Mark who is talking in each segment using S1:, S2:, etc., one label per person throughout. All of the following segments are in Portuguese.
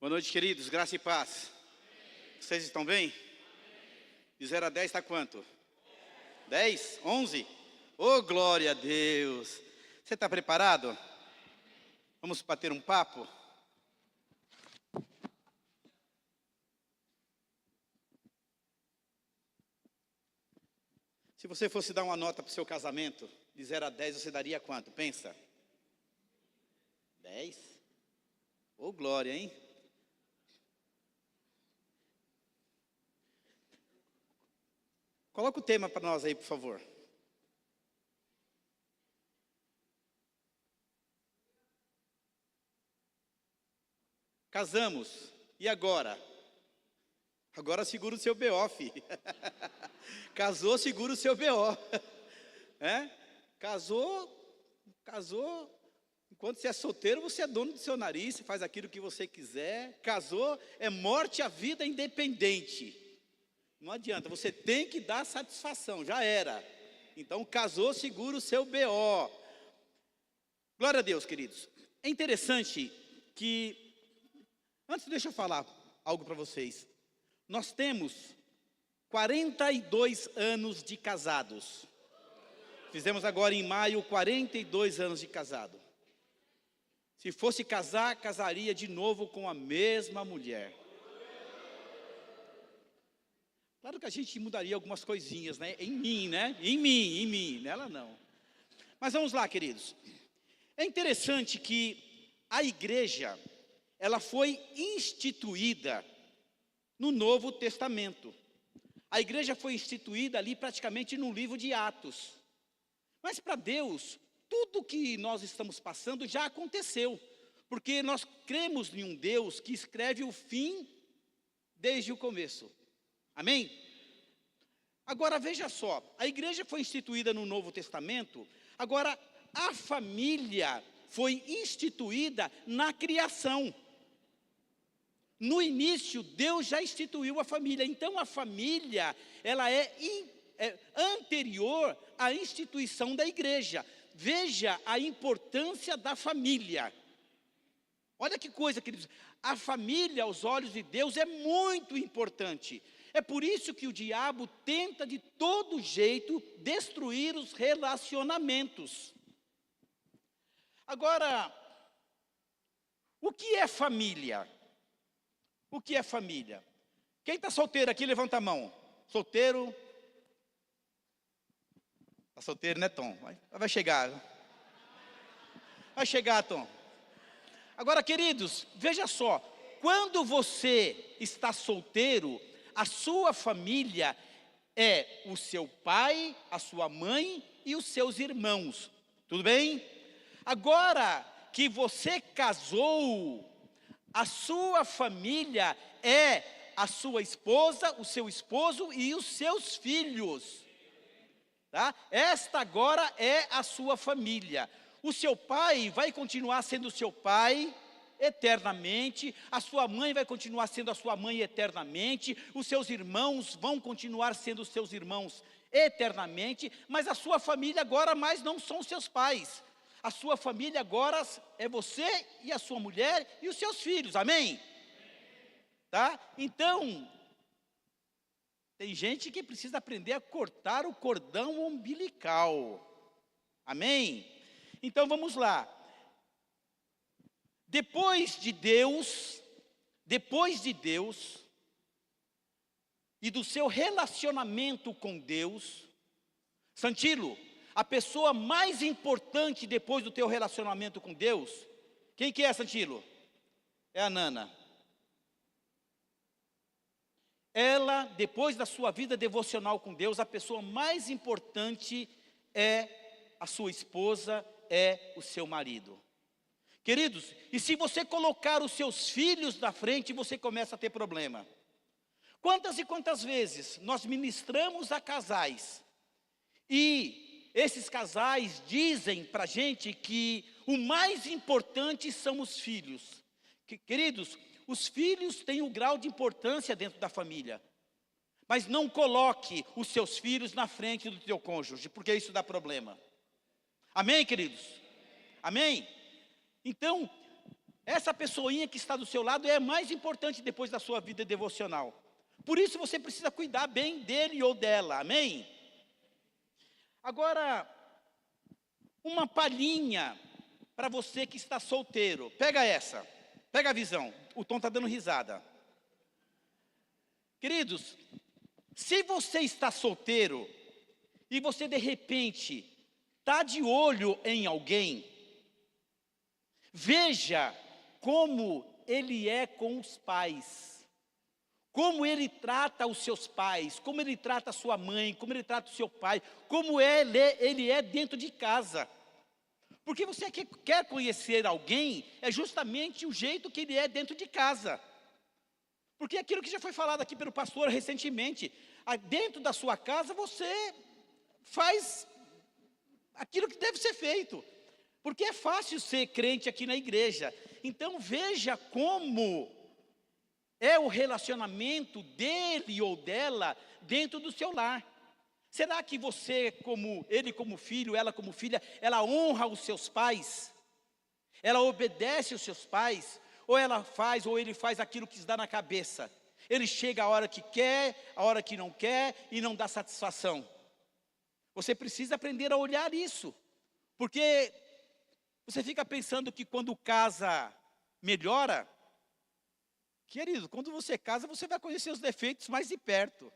S1: Boa noite, queridos. Graça e paz. Vocês estão bem? De 0 a 10 está quanto? 10? 11? Oh, glória a Deus! Você está preparado? Vamos bater um papo? Se você fosse dar uma nota para o seu casamento, de 0 a 10, você daria quanto? Pensa. 10? Oh, glória, hein? Coloca o tema para nós aí, por favor. Casamos. E agora? Agora segura o seu BO, filho. Casou, segura o seu BO. É? Casou. Enquanto você é solteiro, você é dono do seu nariz, você faz aquilo que você quiser. Casou, é morte à vida independente. Não adianta, você tem que dar satisfação, já era. Então, casou, segura o seu BO. Glória a Deus, queridos. É interessante que, antes deixa eu falar algo para vocês. Nós temos 42 anos de casados. Fizemos agora em maio 42 anos de casado. Se fosse casar, casaria de novo com a mesma mulher. Claro que a gente mudaria algumas coisinhas, né? Em mim, né? Em mim, nela não. Mas vamos lá, queridos. É interessante que a igreja, ela foi instituída no Novo Testamento. A igreja foi instituída ali praticamente no livro de Atos. Mas para Deus, tudo que nós estamos passando já aconteceu. Porque nós cremos em um Deus que escreve o fim desde o começo. Amém? Agora veja só, a igreja foi instituída no Novo Testamento, agora a família foi instituída na criação. No início, Deus já instituiu a família, então a família, ela é anterior à instituição da igreja. Veja a importância da família. Olha que coisa, queridos, a família aos olhos de Deus é muito importante. É por isso que o diabo tenta de todo jeito destruir os relacionamentos. Agora, o que é família? O que é família? Quem está solteiro aqui, levanta a mão. Solteiro? Está solteiro, né, Tom? Vai chegar. Vai chegar, Tom. Agora, queridos, veja só. Quando você está solteiro, a sua família é o seu pai, a sua mãe e os seus irmãos. Tudo bem? Agora que você casou, a sua família é a sua esposa, o seu esposo e os seus filhos. Tá? Esta agora é a sua família. O seu pai vai continuar sendo seu pai eternamente, a sua mãe vai continuar sendo a sua mãe eternamente, os seus irmãos vão continuar sendo os seus irmãos eternamente, mas a sua família agora mais não são seus pais. A sua família agora é você e a sua mulher e os seus filhos, amém? Tá? Então, tem gente que precisa aprender a cortar o cordão umbilical, amém? Então vamos lá. Depois de Deus e do seu relacionamento com Deus, Santilo, a pessoa mais importante depois do teu relacionamento com Deus, quem que é, Santilo? É a Nana. Ela, depois da sua vida devocional com Deus, a pessoa mais importante é a sua esposa, é o seu marido. Queridos, e se você colocar os seus filhos na frente, você começa a ter problema. Quantas e quantas vezes nós ministramos a casais, e esses casais dizem para a gente que o mais importante são os filhos. Queridos, os filhos têm um grau de importância dentro da família. Mas não coloque os seus filhos na frente do teu cônjuge, porque isso dá problema. Amém, queridos? Amém? Então, Essa pessoinha que está do seu lado é mais importante depois da sua vida devocional. Por isso você precisa cuidar bem dele ou dela, amém? Agora, uma palhinha para você que está solteiro. Pega essa, pega a visão. O Tom está dando risada. Queridos, se você está solteiro e você de repente está de olho em alguém, veja como ele é com os pais, como ele trata os seus pais, como ele trata a sua mãe, como ele trata o seu pai, como ele é dentro de casa. Porque você quer conhecer alguém, é justamente o jeito que ele é dentro de casa. Porque aquilo que já foi falado aqui pelo pastor recentemente, dentro da sua casa você faz aquilo que deve ser feito. Porque é fácil ser crente aqui na igreja. Então veja como é o relacionamento dele ou dela dentro do seu lar. Será que você, ele como filho, ela como filha, ela honra os seus pais? Ela obedece os seus pais? Ou ele faz aquilo que lhes dá na cabeça? Ele chega a hora que quer, a hora que não quer e não dá satisfação. Você precisa aprender a olhar isso. Porque você fica pensando que quando casa melhora. Querido, quando você casa, você vai conhecer os defeitos mais de perto.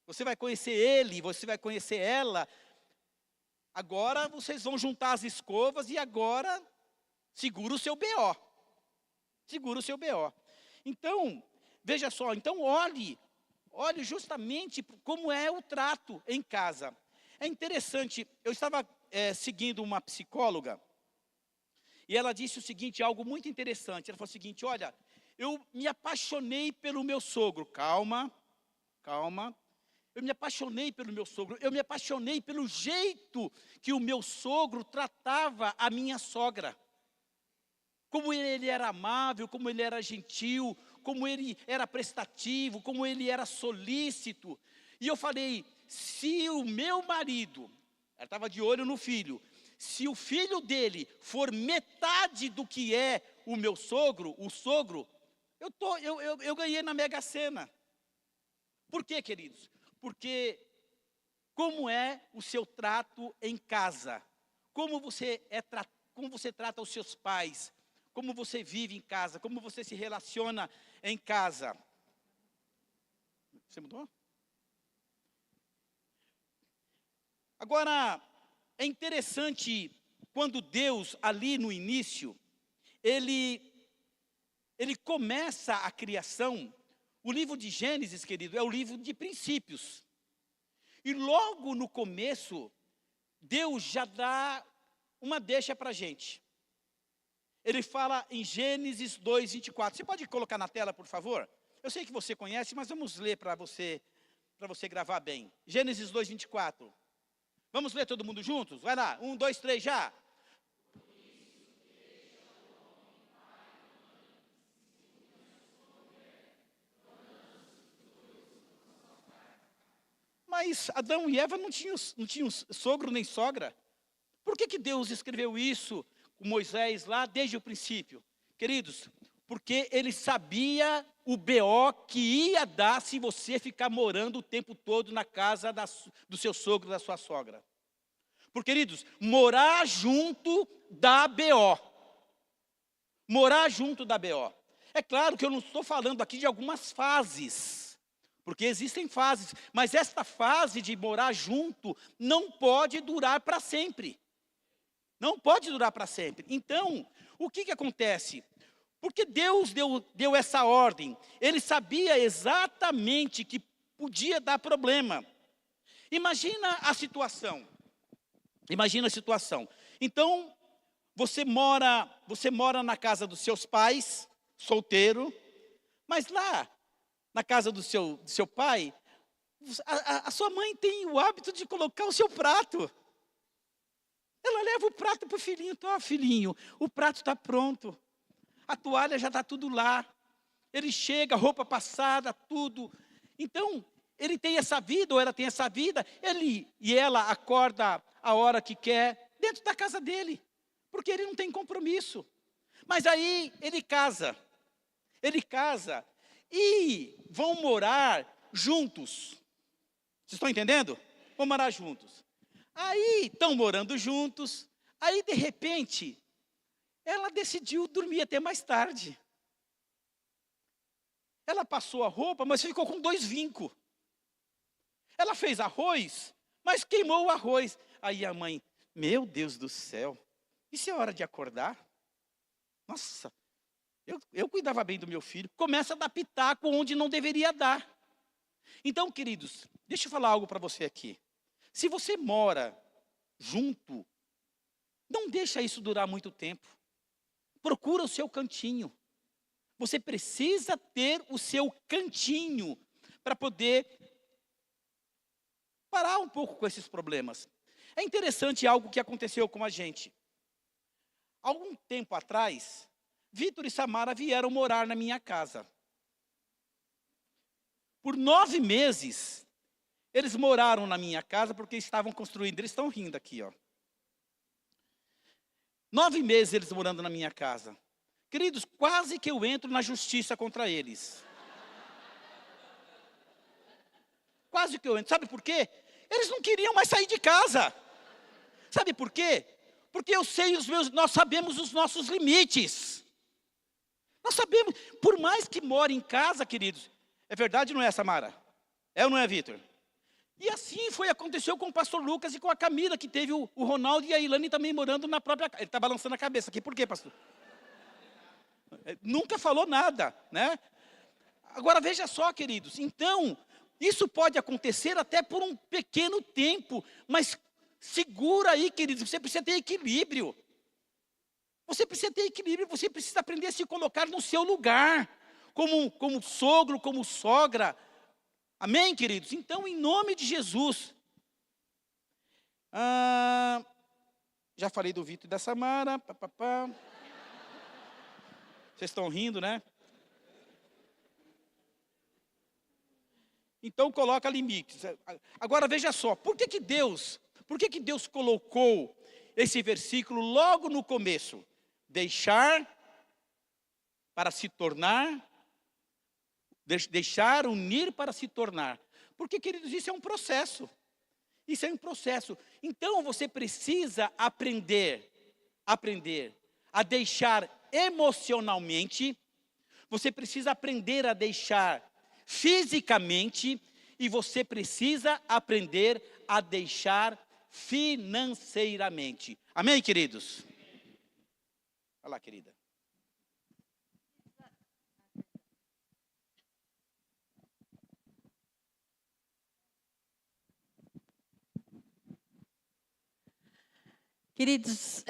S1: Você vai conhecer ele, você vai conhecer ela. Agora vocês vão juntar as escovas e agora segura o seu BO. Segura o seu BO. Então, veja só, então olhe justamente como é o trato em casa. É interessante, eu estava seguindo uma psicóloga, e ela disse o seguinte, algo muito interessante. Ela falou o seguinte, olha, eu me apaixonei pelo meu sogro. Calma. Eu me apaixonei pelo meu sogro. Eu me apaixonei pelo jeito que o meu sogro tratava a minha sogra. Como ele era amável, como ele era gentil, como ele era prestativo, como ele era solícito. E eu falei, se o meu marido, ela estava de olho no filho, se o filho dele for metade do que é o meu sogro, eu ganhei na Mega Sena. Por quê, queridos? Porque como é o seu trato em casa? Como você trata os seus pais? Como você vive em casa? Como você se relaciona em casa? Você mudou? Agora, é interessante quando Deus, ali no início, ele começa a criação. O livro de Gênesis, querido, é o livro de princípios. E logo no começo, Deus já dá uma deixa para a gente. Ele fala em Gênesis 2:24. Você pode colocar na tela, por favor? Eu sei que você conhece, mas vamos ler para você gravar bem. Gênesis 2:24. Vamos ler todo mundo juntos? Vai lá, 1, 2, 3, já. Mas Adão e Eva não tinham sogro nem sogra. Por que Deus escreveu isso com Moisés lá desde o princípio? Queridos, porque ele sabia o BO que ia dar se você ficar morando o tempo todo na casa do seu sogro, da sua sogra. Porque, queridos, morar junto dá BO. Morar junto dá BO. É claro que eu não estou falando aqui de algumas fases, porque existem fases, mas esta fase de morar junto não pode durar para sempre. Não pode durar para sempre. Então, o que acontece? Porque Deus deu essa ordem. Ele sabia exatamente que podia dar problema. Imagina a situação. Imagina a situação. Então, você mora na casa dos seus pais, solteiro, mas lá, na casa do seu pai, a sua mãe tem o hábito de colocar o seu prato. Ela leva o prato para o filhinho. Ó, filhinho, o prato está pronto. A toalha já está tudo lá. Ele chega, roupa passada, tudo. Então, ele tem essa vida, ou ela tem essa vida, ele e ela acorda a hora que quer, dentro da casa dele. Porque ele não tem compromisso. Mas aí ele casa e vão morar juntos. Vocês estão entendendo? Vão morar juntos. Aí estão morando juntos, aí de repente, ela decidiu dormir até mais tarde. Ela passou a roupa, mas ficou com 2 vincos. Ela fez arroz, mas queimou o arroz. Aí a mãe, meu Deus do céu, isso é hora de acordar? Nossa, eu cuidava bem do meu filho. Começa a dar pitaco onde não deveria dar. Então, queridos, deixa eu falar algo para você aqui. Se você mora junto, não deixa isso durar muito tempo. Procura o seu cantinho. Você precisa ter o seu cantinho para poder parar um pouco com esses problemas. É interessante algo que aconteceu com a gente. Algum tempo atrás, Vitor e Samara vieram morar na minha casa. Por 9 meses, eles moraram na minha casa porque estavam construindo. Eles estão rindo aqui, ó. 9 meses eles morando na minha casa. Queridos, quase que eu entro na justiça contra eles. Quase que eu entro. Sabe por quê? Eles não queriam mais sair de casa. Sabe por quê? Porque eu sei nós sabemos os nossos limites. Nós sabemos, por mais que more em casa, queridos, é verdade, não é, Samara? É ou não é, Vitor? E assim aconteceu com o pastor Lucas e com a Camila, que teve o Ronaldo e a Ilane também morando na própria casa. Ele está balançando a cabeça aqui, por quê, pastor? Nunca falou nada, né? Agora veja só, queridos, então, isso pode acontecer até por um pequeno tempo, mas segura aí, queridos, você precisa ter equilíbrio. Você precisa ter equilíbrio, você precisa aprender a se colocar no seu lugar, como sogro, como sogra. Amém, queridos? Então, em nome de Jesus. Já falei do Vitor e da Samara. Vocês estão rindo, né? Então, coloca limites. Agora, veja só. Por que Deus colocou esse versículo logo no começo? Deixar para se tornar... Deixar, unir para se tornar. Porque, queridos, isso é um processo. Isso é um processo. Então, você precisa aprender a deixar emocionalmente. Você precisa aprender a deixar fisicamente. E você precisa aprender a deixar financeiramente. Amém, queridos? Olha lá, querida.
S2: Queridos,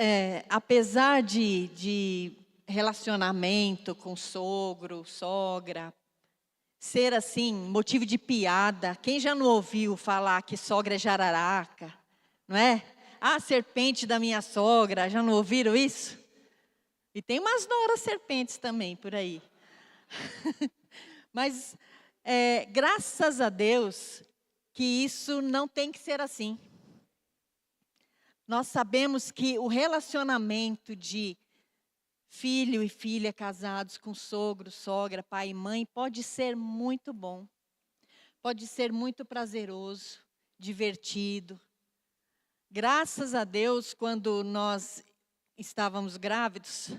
S2: apesar de relacionamento com sogro, sogra, ser assim, motivo de piada, quem já não ouviu falar que sogra é jararaca, não é? Ah, serpente da minha sogra, já não ouviram isso? E tem umas noras serpentes também por aí. Mas, graças a Deus, que isso não tem que ser assim. Nós sabemos que o relacionamento de filho e filha casados com sogro, sogra, pai e mãe pode ser muito bom. Pode ser muito prazeroso, divertido. Graças a Deus, quando nós estávamos grávidos,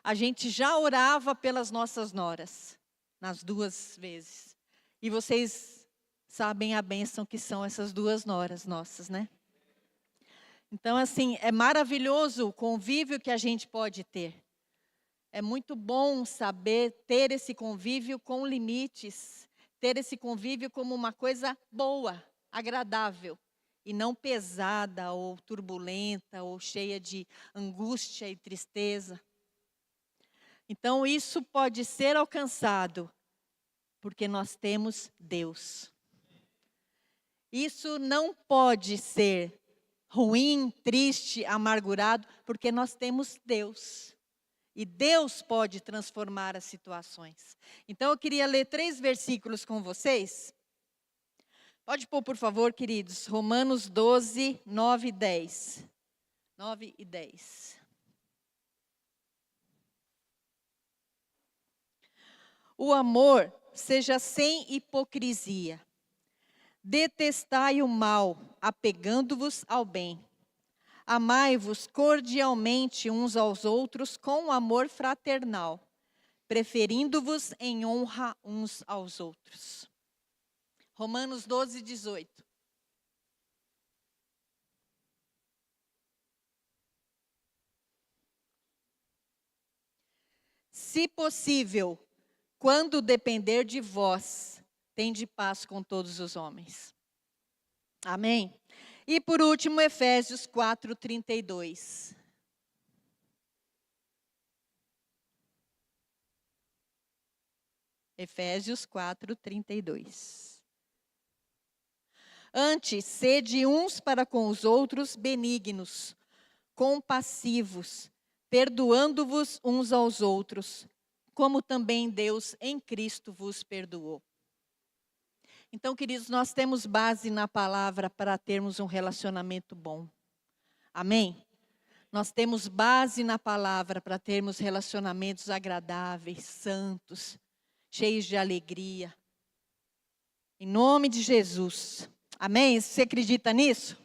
S2: a gente já orava pelas nossas noras, nas 2 vezes. E vocês sabem a bênção que são essas 2 noras nossas, né? Então, assim, é maravilhoso o convívio que a gente pode ter. É muito bom saber ter esse convívio com limites, ter esse convívio como uma coisa boa, agradável, e não pesada ou turbulenta ou cheia de angústia e tristeza. Então, isso pode ser alcançado porque nós temos Deus. Isso não pode ser ruim, triste, amargurado, porque nós temos Deus. E Deus pode transformar as situações. Então, eu queria ler 3 versículos com vocês. Pode pôr, por favor, queridos. Romanos 12, 9 e 10. 9 e 10. O amor seja sem hipocrisia. Detestai o mal, apegando-vos ao bem. Amai-vos cordialmente uns aos outros com amor fraternal, preferindo-vos em honra uns aos outros. Romanos 12, 18. Se possível, quando depender de vós, tende paz com todos os homens. Amém? E por último, Efésios 4, 32. Efésios 4, 32. Antes, sede uns para com os outros benignos, compassivos, perdoando-vos uns aos outros, como também Deus em Cristo vos perdoou. Então, queridos, nós temos base na palavra para termos um relacionamento bom. Amém? Nós temos base na palavra para termos relacionamentos agradáveis, santos, cheios de alegria. Em nome de Jesus. Amém? Você acredita nisso?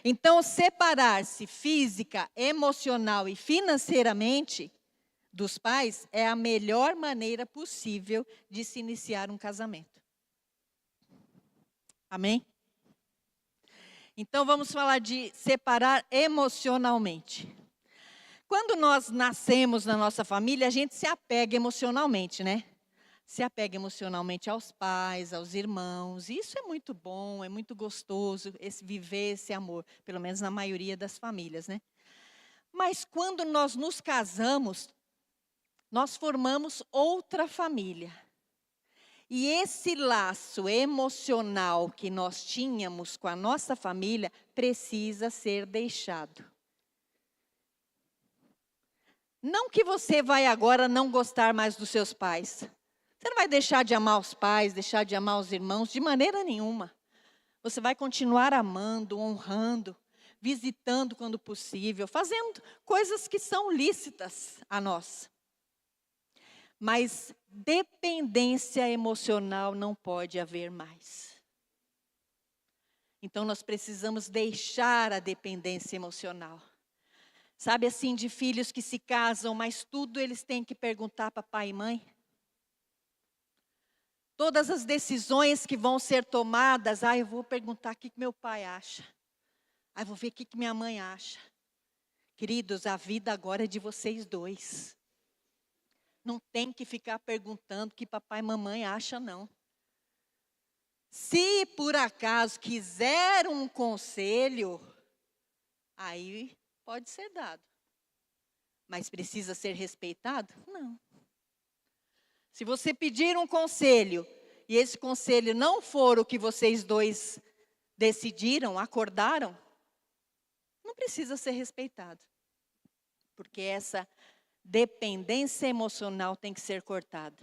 S2: Então, separar-se física, emocional e financeiramente dos pais é a melhor maneira possível de se iniciar um casamento. Amém? Então, vamos falar de separar emocionalmente. Quando nós nascemos na nossa família, a gente se apega emocionalmente, né? Se apega emocionalmente aos pais, aos irmãos. E isso é muito bom, é muito gostoso viver esse amor, pelo menos na maioria das famílias, né? Mas quando nós nos casamos, nós formamos outra família. E esse laço emocional que nós tínhamos com a nossa família precisa ser deixado. Não que você vai agora não gostar mais dos seus pais. Você não vai deixar de amar os pais, deixar de amar os irmãos, de maneira nenhuma. Você vai continuar amando, honrando, visitando quando possível, fazendo coisas que são lícitas a nós. Mas dependência emocional não pode haver mais. Então nós precisamos deixar a dependência emocional. Sabe assim, de filhos que se casam, mas tudo eles têm que perguntar para pai e mãe? Todas as decisões que vão ser tomadas, eu vou perguntar o que meu pai acha. Eu vou ver o que minha mãe acha. Queridos, a vida agora é de vocês dois. Não tem que ficar perguntando o que papai e mamãe acham, não. Se por acaso quiser um conselho, aí pode ser dado. Mas precisa ser respeitado? Não. Se você pedir um conselho e esse conselho não for o que vocês dois decidiram, acordaram, não precisa ser respeitado. Porque essa dependência emocional tem que ser cortada.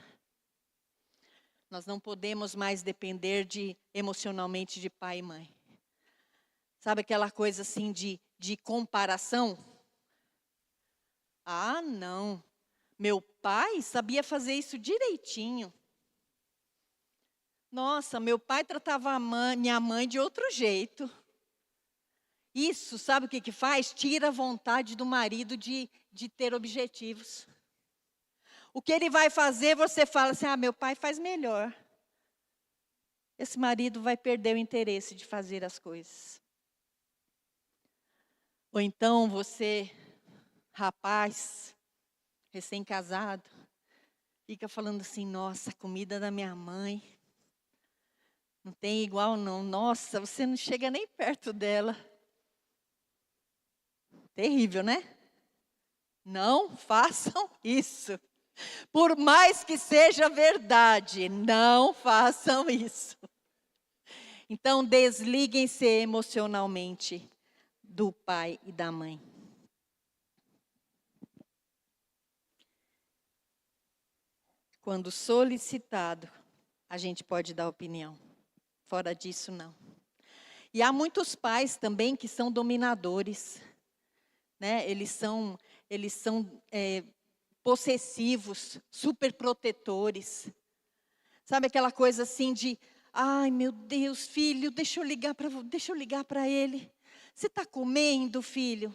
S2: Nós não podemos mais depender emocionalmente de pai e mãe. Sabe aquela coisa assim de comparação? Não. Meu pai sabia fazer isso direitinho. Nossa, meu pai tratava minha mãe de outro jeito. Isso, sabe o que faz? Tira a vontade do marido de ter objetivos. O que ele vai fazer, você fala assim, meu pai faz melhor. Esse marido vai perder o interesse de fazer as coisas. Ou então você, rapaz, recém-casado, fica falando assim, nossa, a comida da minha mãe não tem igual não. Nossa, você não chega nem perto dela. Terrível, né? Não façam isso. Por mais que seja verdade, não façam isso. Então, desliguem-se emocionalmente do pai e da mãe. Quando solicitado, a gente pode dar opinião. Fora disso, não. E há muitos pais também que são dominadores, né? Eles são possessivos, super protetores. Sabe aquela coisa assim de, ai meu Deus, filho, deixa eu ligar para ele. Você está comendo, filho?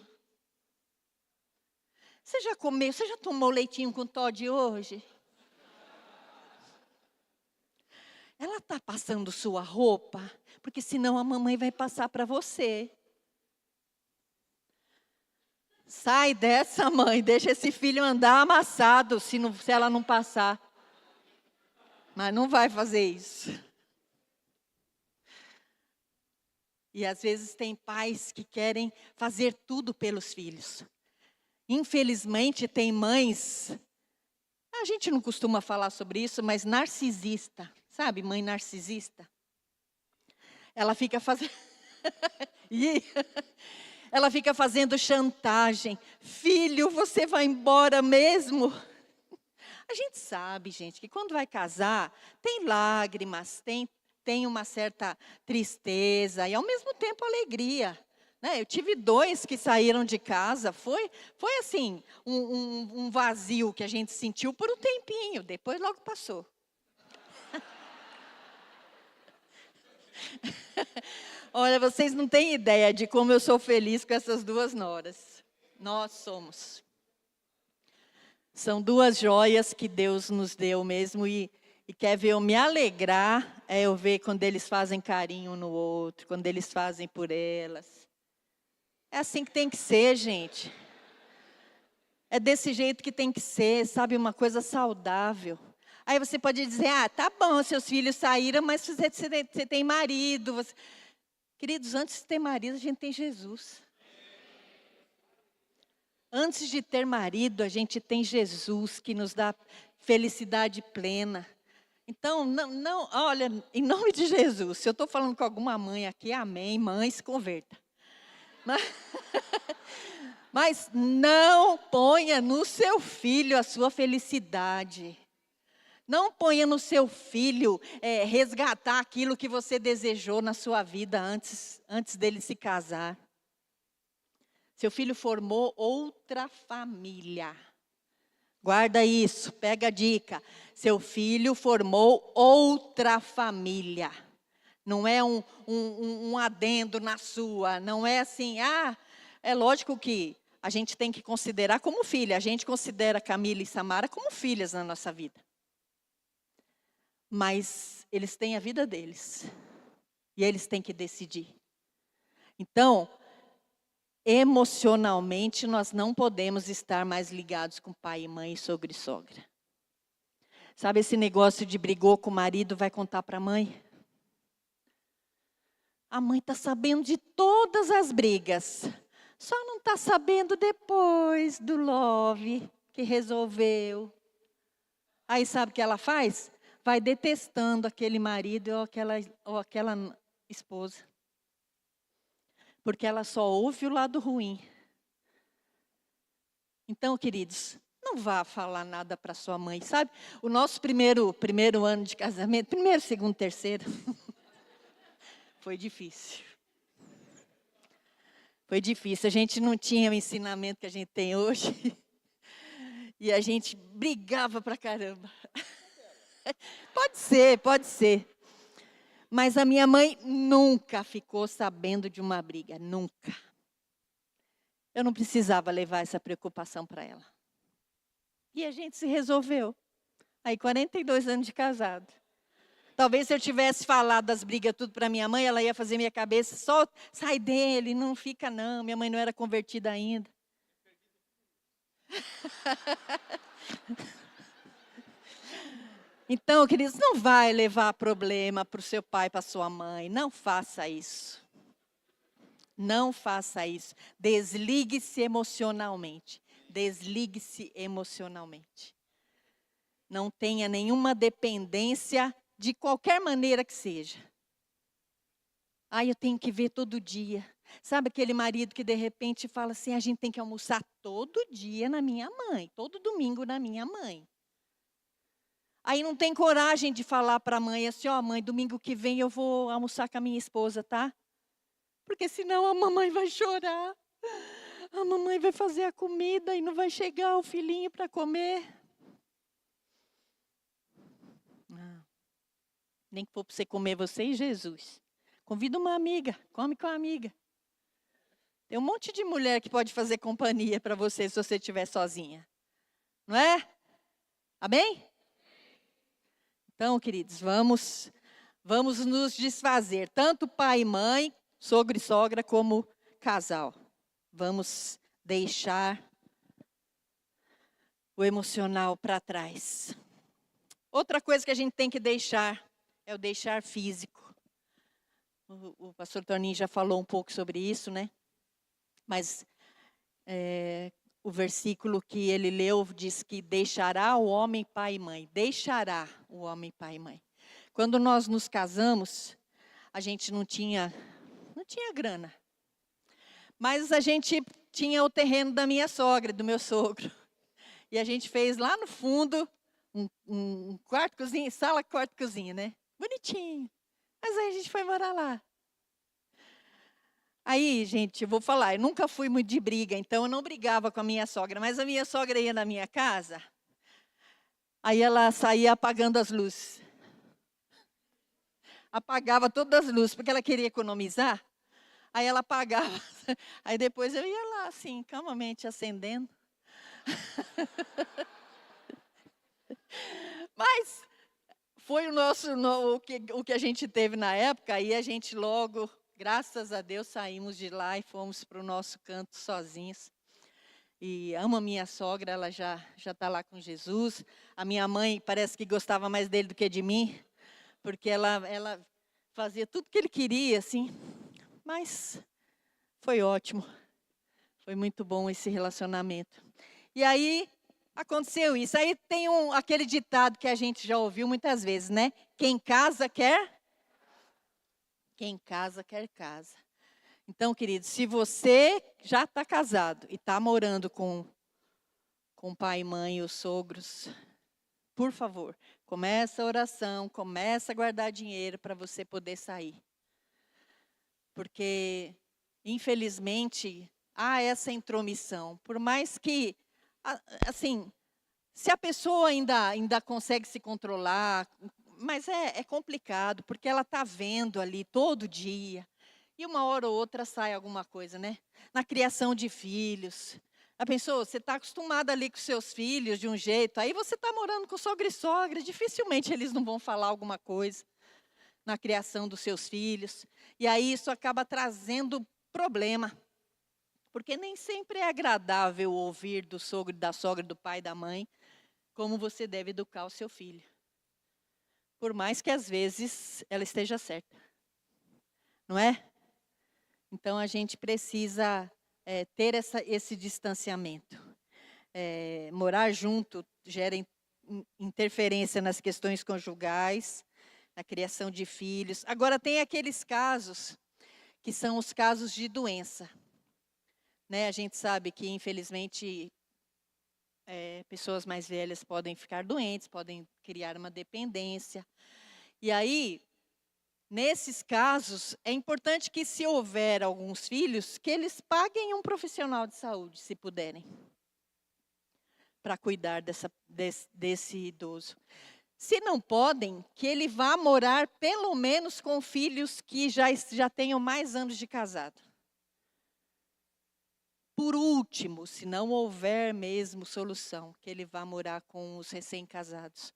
S2: Você já comeu? Você já tomou leitinho com Toddy hoje? Ela está passando sua roupa, porque senão a mamãe vai passar para você. Sai dessa, mãe, deixa esse filho andar amassado, se ela não passar. Mas não vai fazer isso. E às vezes tem pais que querem fazer tudo pelos filhos. Infelizmente tem mães, a gente não costuma falar sobre isso, mas narcisista, sabe, mãe narcisista? Ela fica fazendo... Ela fica fazendo chantagem. Filho, você vai embora mesmo? A gente sabe, gente, que quando vai casar, tem lágrimas, tem uma certa tristeza e ao mesmo tempo alegria. Né? Eu tive 2 que saíram de casa, foi assim, um vazio que a gente sentiu por um tempinho, depois logo passou. Olha, vocês não têm ideia de como eu sou feliz com essas 2 noras. Nós somos. São 2 joias que Deus nos deu mesmo e quer ver eu me alegrar, eu ver quando eles fazem carinho um no outro, quando eles fazem por elas. É assim que tem que ser, gente. É desse jeito que tem que ser, sabe, uma coisa saudável. Aí você pode dizer, tá bom, seus filhos saíram, mas você tem marido. Queridos, antes de ter marido, a gente tem Jesus. Antes de ter marido, a gente tem Jesus, que nos dá felicidade plena. Então, não, olha, em nome de Jesus, se eu estou falando com alguma mãe aqui, amém, mãe, se converta. Mas não ponha no seu filho a sua felicidade. Não ponha no seu filho resgatar aquilo que você desejou na sua vida antes dele se casar. Seu filho formou outra família. Guarda isso, pega a dica. Seu filho formou outra família. Não é um adendo na sua. Não é assim, é lógico que a gente tem que considerar como filha. A gente considera Camila e Samara como filhas na nossa vida. Mas eles têm a vida deles. E eles têm que decidir. Então, emocionalmente, nós não podemos estar mais ligados com pai e mãe, sogro e sogra. Sabe esse negócio de brigou com o marido, vai contar para a mãe? A mãe está sabendo de todas as brigas. Só não está sabendo depois do love que resolveu. Aí sabe o que ela faz? Vai detestando aquele marido ou aquela esposa. Porque ela só ouve o lado ruim. Então, queridos, não vá falar nada para sua mãe, sabe? O nosso primeiro ano de casamento, primeiro, segundo, terceiro, foi difícil. Foi difícil, a gente não tinha o ensinamento que a gente tem hoje. E a gente brigava pra caramba. Pode ser. Mas a minha mãe nunca ficou sabendo de uma briga, nunca. Eu não precisava levar essa preocupação para ela. E a gente se resolveu. Aí, 42 anos de casado. Talvez se eu tivesse falado das brigas tudo para minha mãe, ela ia fazer minha cabeça, só sai dele, não fica não. Minha mãe não era convertida ainda. Então, queridos, não vai levar problema para o seu pai, para a sua mãe. Não faça isso. Não faça isso. Desligue-se emocionalmente. Desligue-se emocionalmente. Não tenha nenhuma dependência de qualquer maneira que seja. Eu tenho que ver todo dia. Sabe aquele marido que de repente fala assim, a gente tem que almoçar todo dia na minha mãe, todo domingo na minha mãe. Aí não tem coragem de falar para a mãe assim, mãe, domingo que vem eu vou almoçar com a minha esposa, tá? Porque senão a mamãe vai chorar. A mamãe vai fazer a comida e não vai chegar o filhinho para comer. Nem que for para você comer, você e Jesus. Convida uma amiga, come com a amiga. Tem um monte de mulher que pode fazer companhia para você se você estiver sozinha. Não é? Amém? Então, queridos, vamos nos desfazer. Tanto pai e mãe, sogro e sogra, como casal. Vamos deixar o emocional para trás. Outra coisa que a gente tem que deixar é o deixar físico. O pastor Toninho já falou um pouco sobre isso, né? Mas o versículo que ele leu diz que deixará o homem pai e mãe. Deixará o homem pai e mãe. Quando nós nos casamos, a gente não tinha grana. Mas a gente tinha o terreno da minha sogra, do meu sogro. E a gente fez lá no fundo um quarto, cozinha, sala, quarto, cozinha, né? Bonitinho. Mas aí a gente foi morar lá. Aí, gente, eu vou falar, eu nunca fui muito de briga, então eu não brigava com a minha sogra. Mas a minha sogra ia na minha casa, aí ela saía apagando as luzes. Apagava todas as luzes, porque ela queria economizar. Aí ela apagava. Aí depois eu ia lá, assim, calmamente acendendo. Mas foi o que a gente teve na época, aí a gente logo, graças a Deus, saímos de lá e fomos para o nosso canto sozinhos. E amo a minha sogra, ela já está lá com Jesus. A minha mãe parece que gostava mais dele do que de mim, porque ela fazia tudo que ele queria, assim. Mas foi ótimo, foi muito bom esse relacionamento. E aí aconteceu isso. Aí tem aquele ditado que a gente já ouviu muitas vezes, né? Quem casa quer casa. Então, queridos, se você já está casado e está morando com pai e mãe, os sogros, por favor, começa a oração, começa a guardar dinheiro para você poder sair. Porque, infelizmente, há essa intromissão. Por mais que, assim, se a pessoa ainda consegue se controlar, mas é complicado, porque ela está vendo ali todo dia. E uma hora ou outra sai alguma coisa, né? Na criação de filhos. A pessoa, você está acostumada ali com seus filhos de um jeito, aí você está morando com sogra e sogra, dificilmente eles não vão falar alguma coisa na criação dos seus filhos. E aí isso acaba trazendo problema. Porque nem sempre é agradável ouvir do sogro, da sogra, do pai, da mãe, como você deve educar o seu filho. Por mais que às vezes ela esteja certa. Não é? Então a gente precisa ter esse distanciamento. Morar junto gera interferência nas questões conjugais, na criação de filhos. Agora tem aqueles casos que são os casos de doença. Né? A gente sabe que, infelizmente, pessoas mais velhas podem ficar doentes, podem criar uma dependência. E aí, nesses casos, é importante que, se houver alguns filhos, que eles paguem um profissional de saúde, se puderem, para cuidar desse idoso. Se não podem, que ele vá morar pelo menos com filhos que já tenham mais anos de casado. Por último, se não houver mesmo solução, que ele vá morar com os recém-casados.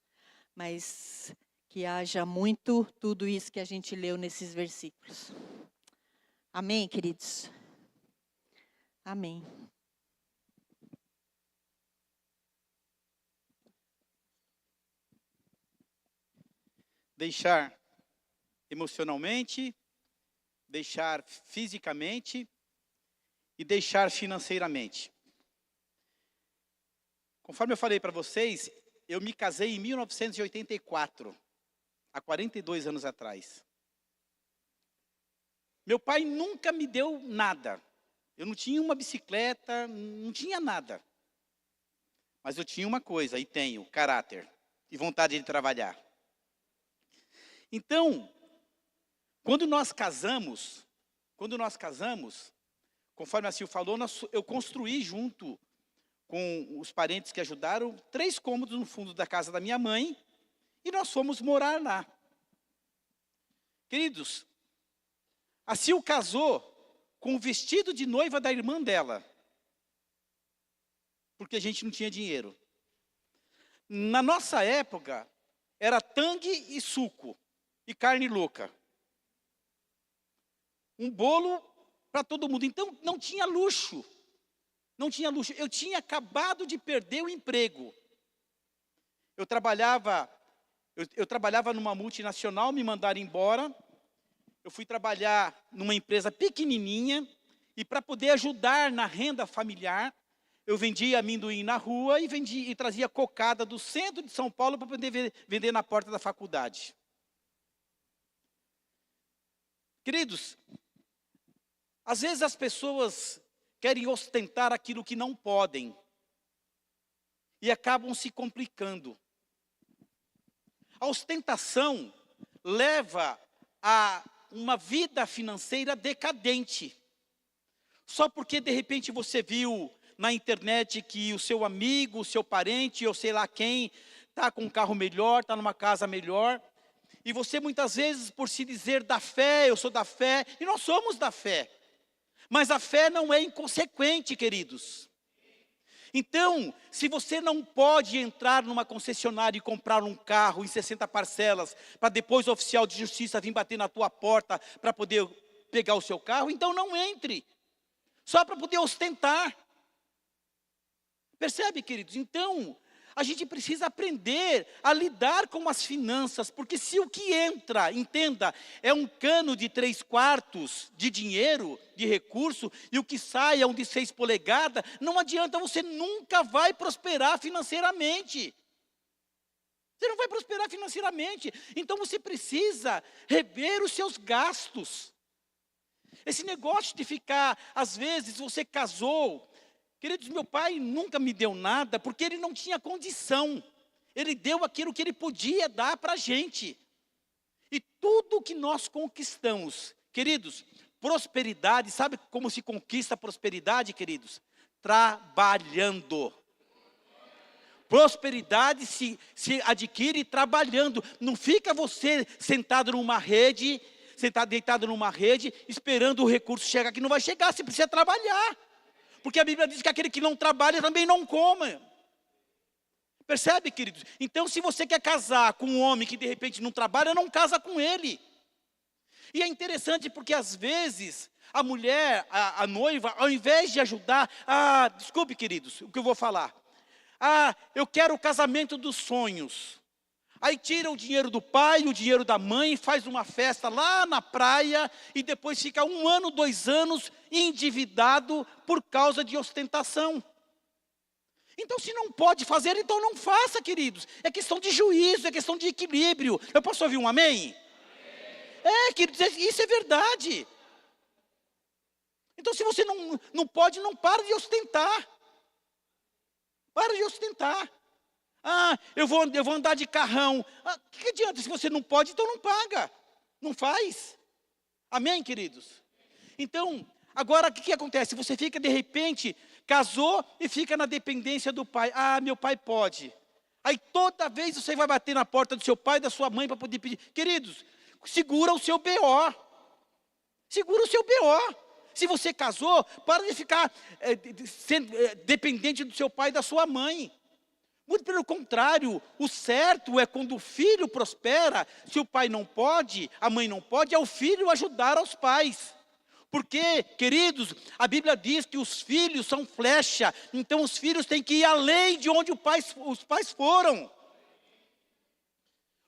S2: Mas que haja muito tudo isso que a gente leu nesses versículos. Amém, queridos? Amém.
S1: Deixar emocionalmente, deixar fisicamente e deixar financeiramente. Conforme eu falei para vocês, eu me casei em 1984, há 42 anos atrás. Meu pai nunca me deu nada. Eu não tinha uma bicicleta, não tinha nada. Mas eu tinha uma coisa, e tenho, caráter e vontade de trabalhar. Então, quando nós casamos, conforme a Sil falou, eu construí junto com os parentes que ajudaram, 3 cômodos no fundo da casa da minha mãe, e nós fomos morar lá. Queridos, a Sil casou com o vestido de noiva da irmã dela, porque a gente não tinha dinheiro. Na nossa época, era tangue e suco, e carne louca. Um bolo para todo mundo. Então, não tinha luxo. Não tinha luxo. Eu tinha acabado de perder o emprego. Eu trabalhava numa multinacional, me mandaram embora. Eu fui trabalhar numa empresa pequenininha. E para poder ajudar na renda familiar, eu vendia amendoim na rua e trazia cocada do centro de São Paulo para poder vender na porta da faculdade. Queridos, às vezes as pessoas querem ostentar aquilo que não podem e acabam se complicando. A ostentação leva a uma vida financeira decadente. Só porque de repente você viu na internet que o seu amigo, o seu parente, ou sei lá quem, está com um carro melhor, está numa casa melhor. E você muitas vezes, por se dizer da fé, eu sou da fé, e nós somos da fé. Mas a fé não é inconsequente, queridos. Então, se você não pode entrar numa concessionária e comprar um carro em 60 parcelas, para depois o oficial de justiça vir bater na tua porta para poder pegar o seu carro, então não entre. Só para poder ostentar. Percebe, queridos? Então, a gente precisa aprender a lidar com as finanças, porque se o que entra, entenda, é um cano de 3/4 de dinheiro, de recurso, e o que sai é um de 6 polegadas, não adianta, você nunca vai prosperar financeiramente. Você não vai prosperar financeiramente. Então você precisa rever os seus gastos. Esse negócio de ficar, às vezes você casou. Queridos, meu pai nunca me deu nada, porque ele não tinha condição. Ele deu aquilo que ele podia dar para a gente. E tudo que nós conquistamos, queridos, prosperidade, sabe como se conquista a prosperidade, queridos? Trabalhando. Prosperidade se adquire trabalhando. Não fica você sentado numa rede, deitado numa rede, esperando o recurso chegar, que não vai chegar, você precisa trabalhar. Porque a Bíblia diz que aquele que não trabalha também não come. Percebe, queridos? Então, se você quer casar com um homem que de repente não trabalha, não casa com ele. E é interessante porque às vezes a mulher, a noiva, ao invés de ajudar, desculpe, queridos, o que eu vou falar. Eu quero o casamento dos sonhos. Aí tira o dinheiro do pai, o dinheiro da mãe, faz uma festa lá na praia e depois fica 1 ano, 2 anos endividado por causa de ostentação. Então, se não pode fazer, então não faça, queridos. É questão de juízo, é questão de equilíbrio. Eu posso ouvir um amém? Amém. Queridos, isso é verdade. Então, se você não pode, não para de ostentar. Para de ostentar. Eu vou andar de carrão. Que adianta? Se você não pode, então não paga. Não faz. Amém, queridos? Então, agora o que acontece? Você fica, de repente, casou e fica na dependência do pai. Meu pai pode. Aí toda vez você vai bater na porta do seu pai, da sua mãe, para poder pedir. Queridos, segura o seu BO. Segura o seu BO. Se você casou, para de ficar dependente do seu pai e da sua mãe. Muito pelo contrário, o certo é quando o filho prospera, se o pai não pode, a mãe não pode, é o filho ajudar aos pais. Porque, queridos, a Bíblia diz que os filhos são flecha, então os filhos têm que ir além de onde os pais foram.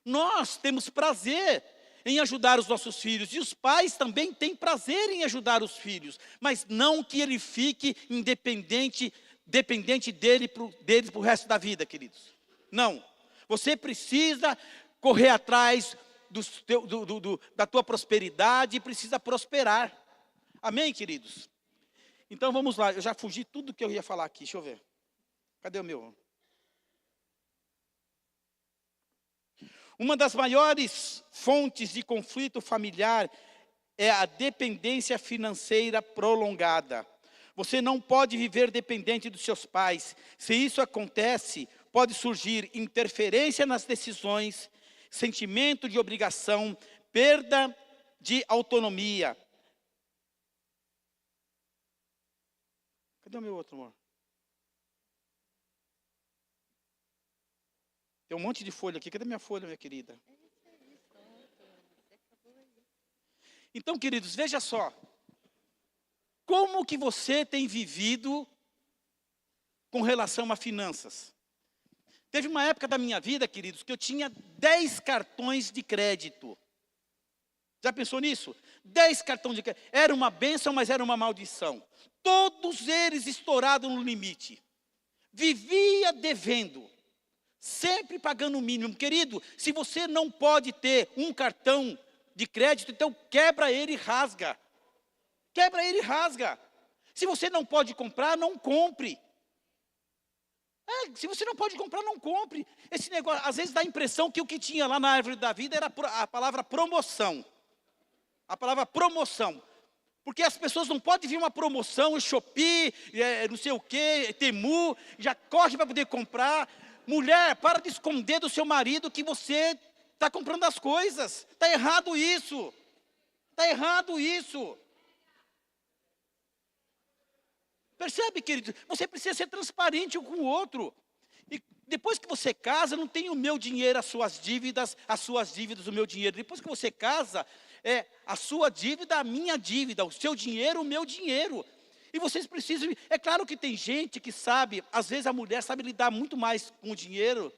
S1: Nós temos prazer em ajudar os nossos filhos, e os pais também têm prazer em ajudar os filhos, mas não que ele fique dependente deles para o resto da vida, queridos. Não. Você precisa correr atrás da tua prosperidade e precisa prosperar. Amém, queridos? Então vamos lá, eu já fugi tudo que eu ia falar aqui, deixa eu ver. Cadê o meu? Uma das maiores fontes de conflito familiar é a dependência financeira prolongada. Você não pode viver dependente dos seus pais. Se isso acontece, pode surgir interferência nas decisões, sentimento de obrigação, perda de autonomia. Cadê o meu outro amor? Tem um monte de folha aqui. Cadê minha folha, minha querida? Então, queridos, veja só. Como que você tem vivido com relação a finanças? Teve uma época da minha vida, queridos, que eu tinha 10 cartões de crédito. Já pensou nisso? 10 cartões de crédito. Era uma bênção, mas era uma maldição. Todos eles estourados no limite. Vivia devendo. Sempre pagando o mínimo. Querido, se você não pode ter um cartão de crédito, então quebra ele e rasga. Quebra ele e rasga. Se você não pode comprar, não compre. Se você não pode comprar, não compre. Esse negócio, às vezes dá a impressão que o que tinha lá na árvore da vida era a palavra promoção. A palavra promoção. Porque as pessoas não podem vir uma promoção, Shopee, não sei o quê, Temu, já corre para poder comprar. Mulher, para de esconder do seu marido que você está comprando as coisas. Está errado isso. Está errado isso. Percebe, querido? Você precisa ser transparente um com o outro. E depois que você casa, não tem o meu dinheiro, as suas dívidas, o meu dinheiro. Depois que você casa, é a sua dívida, a minha dívida, o seu dinheiro, o meu dinheiro. E vocês precisam... É claro que tem gente que sabe, às vezes a mulher sabe lidar muito mais com o dinheiro.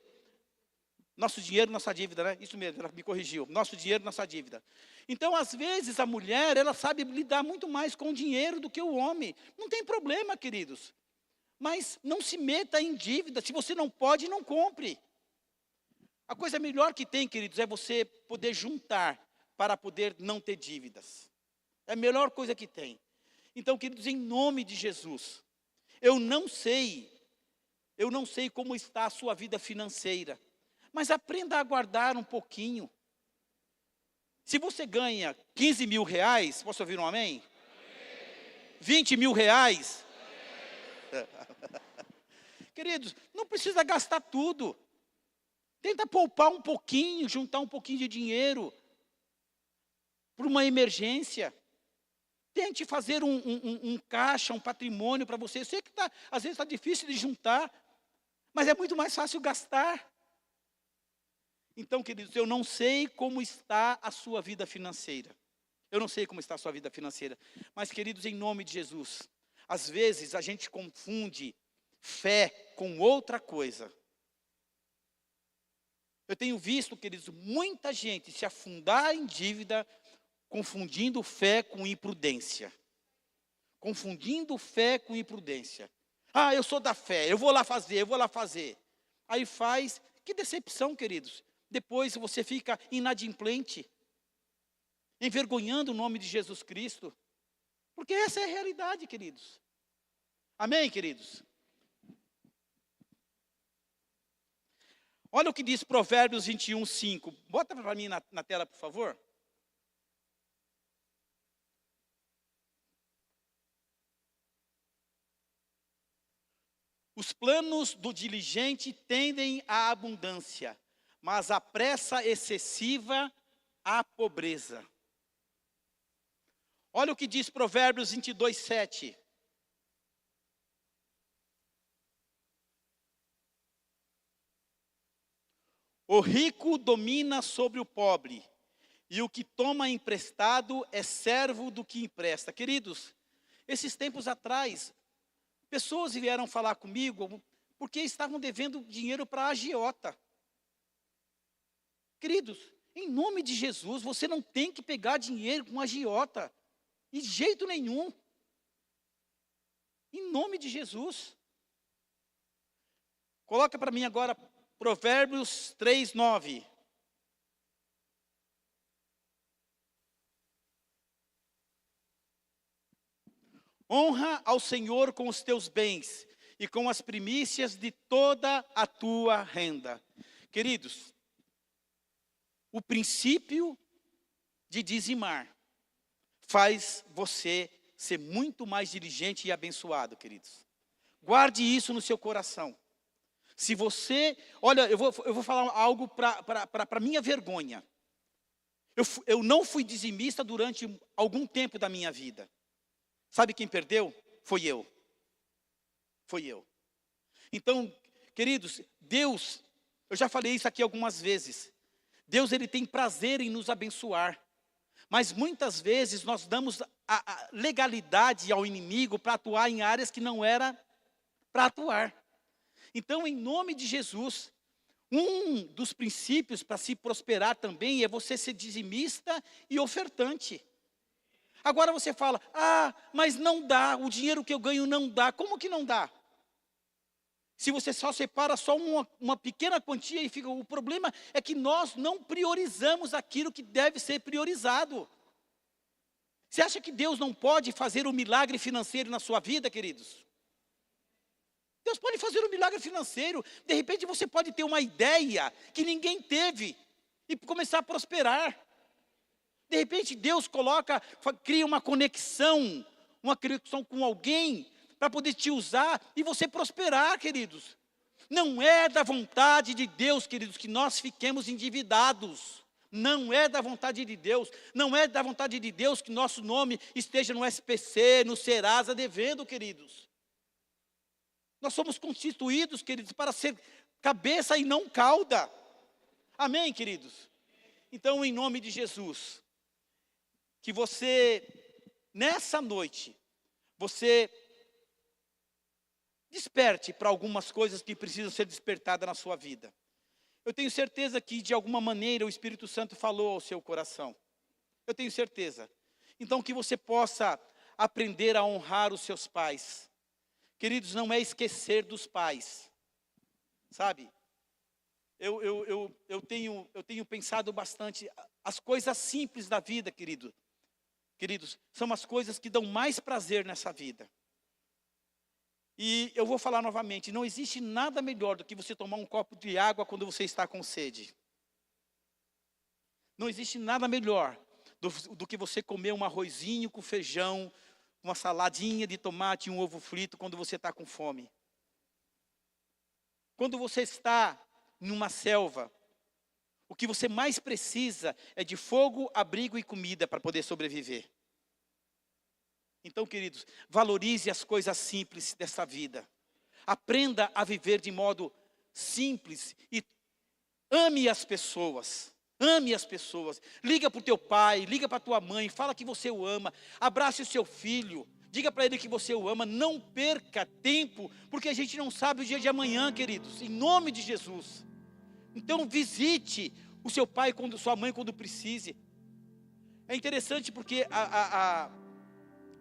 S1: Nosso dinheiro, nossa dívida, né? Isso mesmo, ela me corrigiu. Nosso dinheiro, nossa dívida. Então, às vezes, a mulher, ela sabe lidar muito mais com o dinheiro do que o homem. Não tem problema, queridos. Mas não se meta em dívida. Se você não pode, não compre. A coisa melhor que tem, queridos, é você poder juntar para poder não ter dívidas. É a melhor coisa que tem. Então, queridos, em nome de Jesus, eu não sei como está a sua vida financeira. Mas aprenda a guardar um pouquinho. Se você ganha 15 mil reais, posso ouvir um amém? 20 mil reais? Queridos, não precisa gastar tudo. Tenta poupar um pouquinho, juntar um pouquinho de dinheiro para uma emergência. Tente fazer um caixa, um patrimônio para você. Eu sei que às vezes está difícil de juntar, mas é muito mais fácil gastar. Então, queridos, eu não sei como está a sua vida financeira. Eu não sei como está a sua vida financeira. Mas, queridos, em nome de Jesus, às vezes a gente confunde fé com outra coisa. Eu tenho visto, queridos, muita gente se afundar em dívida, confundindo fé com imprudência. Confundindo fé com imprudência. Ah, eu sou da fé, eu vou lá fazer. Aí faz, que decepção, queridos. Depois você fica inadimplente, envergonhando o nome de Jesus Cristo. Porque essa é a realidade, queridos. Amém, queridos? Olha o que diz Provérbios 21, 5. Bota para mim na tela, por favor. Os planos do diligente tendem à abundância, mas a pressa excessiva à pobreza. Olha o que diz Provérbios 22, 7. O rico domina sobre o pobre, e o que toma emprestado é servo do que empresta. Queridos, esses tempos atrás, pessoas vieram falar comigo porque estavam devendo dinheiro para a agiota. Queridos, em nome de Jesus, você não tem que pegar dinheiro com agiota. De jeito nenhum. Em nome de Jesus. Coloca para mim agora Provérbios 3, 9. Honra ao Senhor com os teus bens e com as primícias de toda a tua renda. Queridos, o princípio de dizimar faz você ser muito mais diligente e abençoado, queridos. Guarde isso no seu coração. Se você, olha, eu vou falar algo para minha vergonha. Eu não fui dizimista durante algum tempo da minha vida. Sabe quem perdeu? Foi eu. Foi eu. Então, queridos, Deus, eu já falei isso aqui algumas vezes. Deus, Ele tem prazer em nos abençoar. Mas muitas vezes nós damos a legalidade ao inimigo para atuar em áreas que não era para atuar. Então, em nome de Jesus, um dos princípios para se prosperar também é você ser dizimista e ofertante. Agora você fala, mas não dá, o dinheiro que eu ganho não dá. Como que não dá? Se você só separa só uma pequena quantia e fica... O problema é que nós não priorizamos aquilo que deve ser priorizado. Você acha que Deus não pode fazer um milagre financeiro na sua vida, queridos? Deus pode fazer um milagre financeiro. De repente você pode ter uma ideia que ninguém teve e começar a prosperar. De repente Deus cria uma conexão com alguém para poder te usar e você prosperar, queridos. Não é da vontade de Deus, queridos, que nós fiquemos endividados. Não é da vontade de Deus. Não é da vontade de Deus que nosso nome esteja no SPC, no Serasa, devendo, queridos. Nós somos constituídos, queridos, para ser cabeça e não cauda. Amém, queridos? Então, em nome de Jesus, que você, nessa noite, você desperte para algumas coisas que precisam ser despertadas na sua vida. Eu tenho certeza que, de alguma maneira, o Espírito Santo falou ao seu coração. Eu tenho certeza. Então, que você possa aprender a honrar os seus pais. Queridos, não é esquecer dos pais. Sabe? Eu tenho pensado bastante. As coisas simples da vida, queridos, são as coisas que dão mais prazer nessa vida. E eu vou falar novamente, não existe nada melhor do que você tomar um copo de água quando você está com sede. Não existe nada melhor do que você comer um arrozinho com feijão, uma saladinha de tomate e um ovo frito quando você está com fome. Quando você está numa selva, o que você mais precisa é de fogo, abrigo e comida para poder sobreviver. Então, queridos, valorize as coisas simples dessa vida. Aprenda a viver de modo simples e ame as pessoas. Ame as pessoas. Liga para o teu pai, liga para a tua mãe, fala que você o ama. Abrace o seu filho, diga para ele que você o ama. Não perca tempo, porque a gente não sabe o dia de amanhã, queridos. Em nome de Jesus. Então, visite o seu pai, sua mãe, quando precise. É interessante porque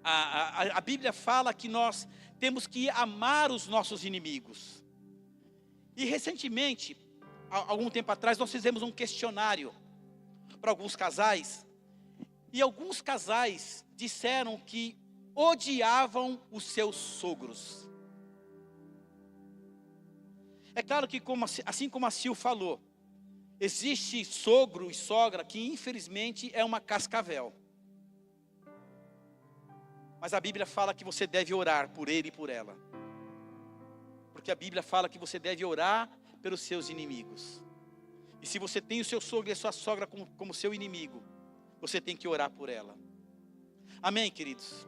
S1: a Bíblia fala que nós temos que amar os nossos inimigos. E recentemente, algum tempo atrás, nós fizemos um questionário para alguns casais. E alguns casais disseram que odiavam os seus sogros. É claro que, assim como a Sil falou, existe sogro e sogra que infelizmente é uma cascavel. Mas a Bíblia fala que você deve orar por ele e por ela. Porque a Bíblia fala que você deve orar pelos seus inimigos. E se você tem o seu sogro e a sua sogra como seu inimigo, você tem que orar por ela. Amém, queridos?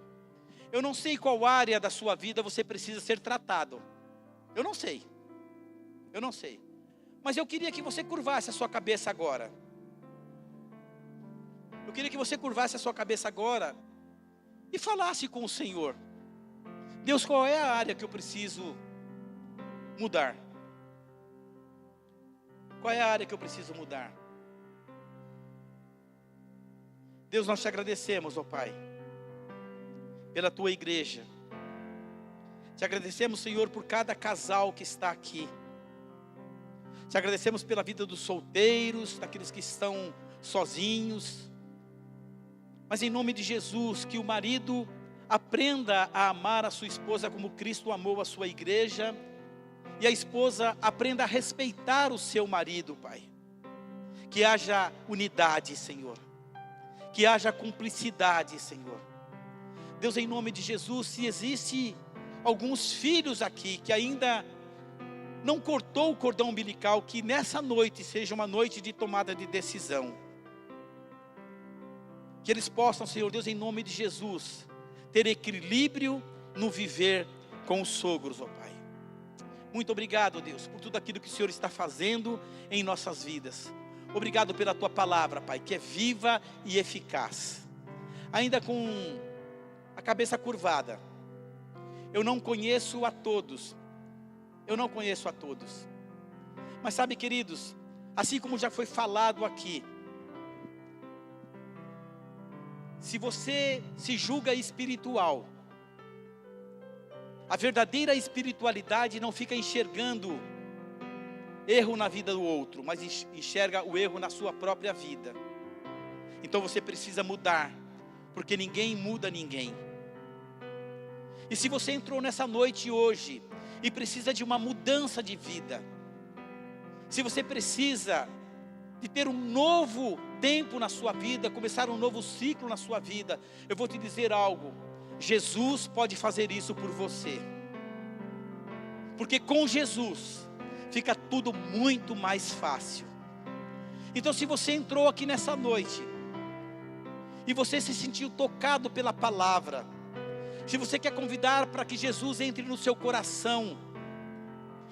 S1: Eu não sei qual área da sua vida você precisa ser tratado. Eu não sei. Mas eu queria que você curvasse a sua cabeça agora. Eu queria que você curvasse a sua cabeça agora e falasse com o Senhor. Deus, qual é a área que eu preciso mudar? Qual é a área que eu preciso mudar? Deus, nós te agradecemos, ó Pai, pela tua igreja. Te agradecemos, Senhor, por cada casal que está aqui. Te agradecemos pela vida dos solteiros, daqueles que estão sozinhos. Mas em nome de Jesus, que o marido aprenda a amar a sua esposa como Cristo amou a sua igreja. E a esposa aprenda a respeitar o seu marido, Pai. Que haja unidade, Senhor. Que haja cumplicidade, Senhor. Deus, em nome de Jesus, se existe alguns filhos aqui que ainda não cortou o cordão umbilical, que nessa noite seja uma noite de tomada de decisão. Que eles possam, Senhor Deus, em nome de Jesus, ter equilíbrio no viver com os sogros, ó Pai. Muito obrigado, Deus, por tudo aquilo que o Senhor está fazendo em nossas vidas. Obrigado pela Tua palavra, Pai, que é viva e eficaz. Ainda com a cabeça curvada, eu não conheço a todos. Mas sabe, queridos, assim como já foi falado aqui, se você se julga espiritual, a verdadeira espiritualidade não fica enxergando erro na vida do outro, mas enxerga o erro na sua própria vida. Então você precisa mudar, porque ninguém muda ninguém. E se você entrou nessa noite hoje e precisa de uma mudança de vida, se você precisa de ter um novo tempo na sua vida, começar um novo ciclo na sua vida, eu vou te dizer algo: Jesus pode fazer isso por você, porque com Jesus fica tudo muito mais fácil. Então, se você entrou aqui nessa noite e você se sentiu tocado pela palavra, se você quer convidar para que Jesus entre no seu coração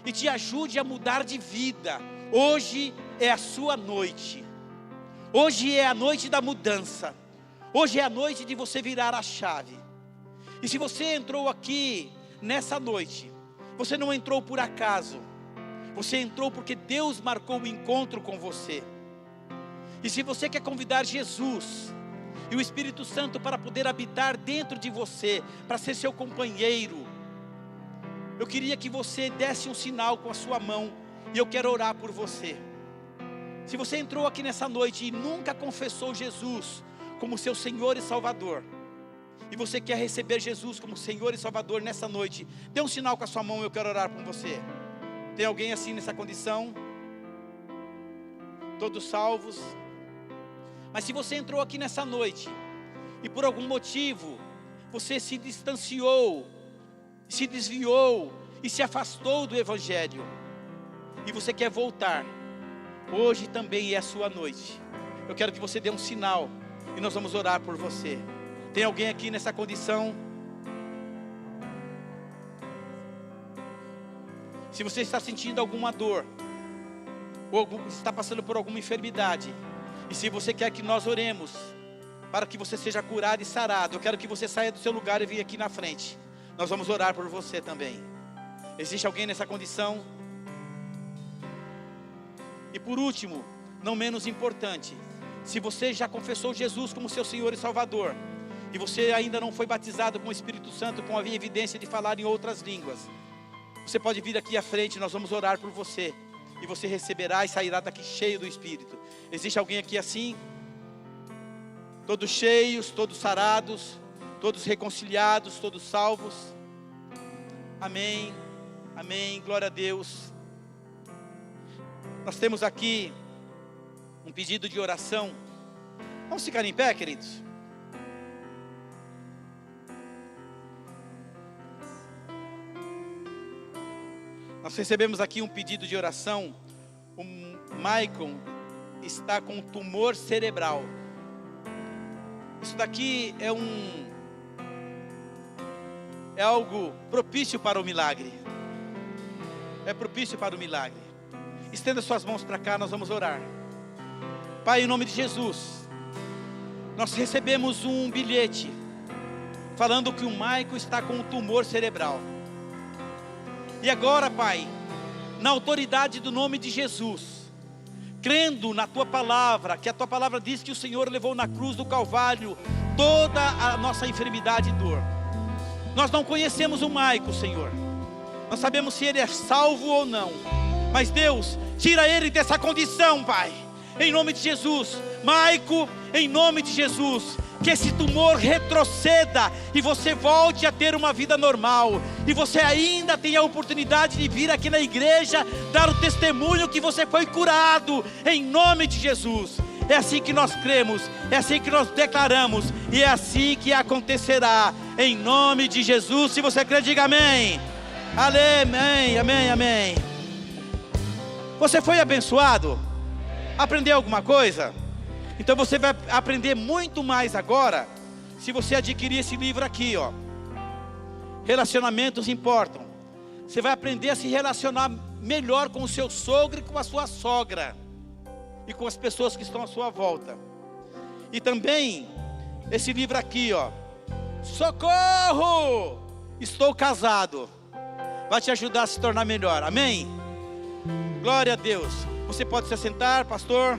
S1: e te ajude a mudar de vida, hoje é a sua noite. Hoje é a noite da mudança. Hoje é a noite de você virar a chave. E se você entrou aqui nessa noite, você não entrou por acaso. Você entrou porque Deus marcou um encontro com você. E se você quer convidar Jesus e o Espírito Santo para poder habitar dentro de você, para ser seu companheiro, eu queria que você desse um sinal com a sua mão, e eu quero orar por você. Se você entrou aqui nessa noite e nunca confessou Jesus como seu Senhor e Salvador, e você quer receber Jesus como Senhor e Salvador nessa noite, dê um sinal com a sua mão, eu quero orar por você. Tem alguém assim nessa condição? Todos salvos? Mas se você entrou aqui nessa noite e por algum motivo você se distanciou, se desviou e se afastou do Evangelho, e você quer voltar, hoje também é a sua noite. Eu quero que você dê um sinal e nós vamos orar por você. Tem alguém aqui nessa condição? Se você está sentindo alguma dor, ou está passando por alguma enfermidade, e se você quer que nós oremos para que você seja curado e sarado, eu quero que você saia do seu lugar e venha aqui na frente. Nós vamos orar por você também. Existe alguém nessa condição? E por último, não menos importante, se você já confessou Jesus como seu Senhor e Salvador, e você ainda não foi batizado com o Espírito Santo, com a evidência de falar em outras línguas, você pode vir aqui à frente, nós vamos orar por você, e você receberá e sairá daqui cheio do Espírito. Existe alguém aqui assim? Todos cheios, todos sarados, todos reconciliados, todos salvos? Amém, amém, glória a Deus. Nós temos aqui um pedido de oração. Vamos ficar em pé, queridos? Nós recebemos aqui um pedido de oração. O Maicon está com um tumor cerebral. Isso daqui é algo propício para o milagre. É propício para o milagre. Estenda suas mãos para cá, nós vamos orar. Pai, em nome de Jesus, nós recebemos um bilhete falando que o Maicon está com um tumor cerebral. E agora, Pai, na autoridade do nome de Jesus, crendo na Tua palavra, que a Tua palavra diz que o Senhor levou na cruz do Calvário toda a nossa enfermidade e dor. Nós não conhecemos o Maicon, Senhor. Não sabemos se ele é salvo ou não. Mas Deus, tira ele dessa condição, Pai. Em nome de Jesus. Maicon, em nome de Jesus, que esse tumor retroceda e você volte a ter uma vida normal, e você ainda tenha a oportunidade de vir aqui na igreja, dar o testemunho que você foi curado, em nome de Jesus. É assim que nós cremos, é assim que nós declaramos, e é assim que acontecerá, em nome de Jesus. Se você crê, diga amém. Amém, amém, amém. Você foi abençoado? Aprendeu alguma coisa? Então você vai aprender muito mais agora, se você adquirir esse livro aqui, ó. Relacionamentos importam. Você vai aprender a se relacionar melhor com o seu sogro e com a sua sogra, e com as pessoas que estão à sua volta. E também, esse livro aqui, ó, Socorro! Estou casado. Vai te ajudar a se tornar melhor, amém? Glória a Deus. Você pode se assentar, pastor.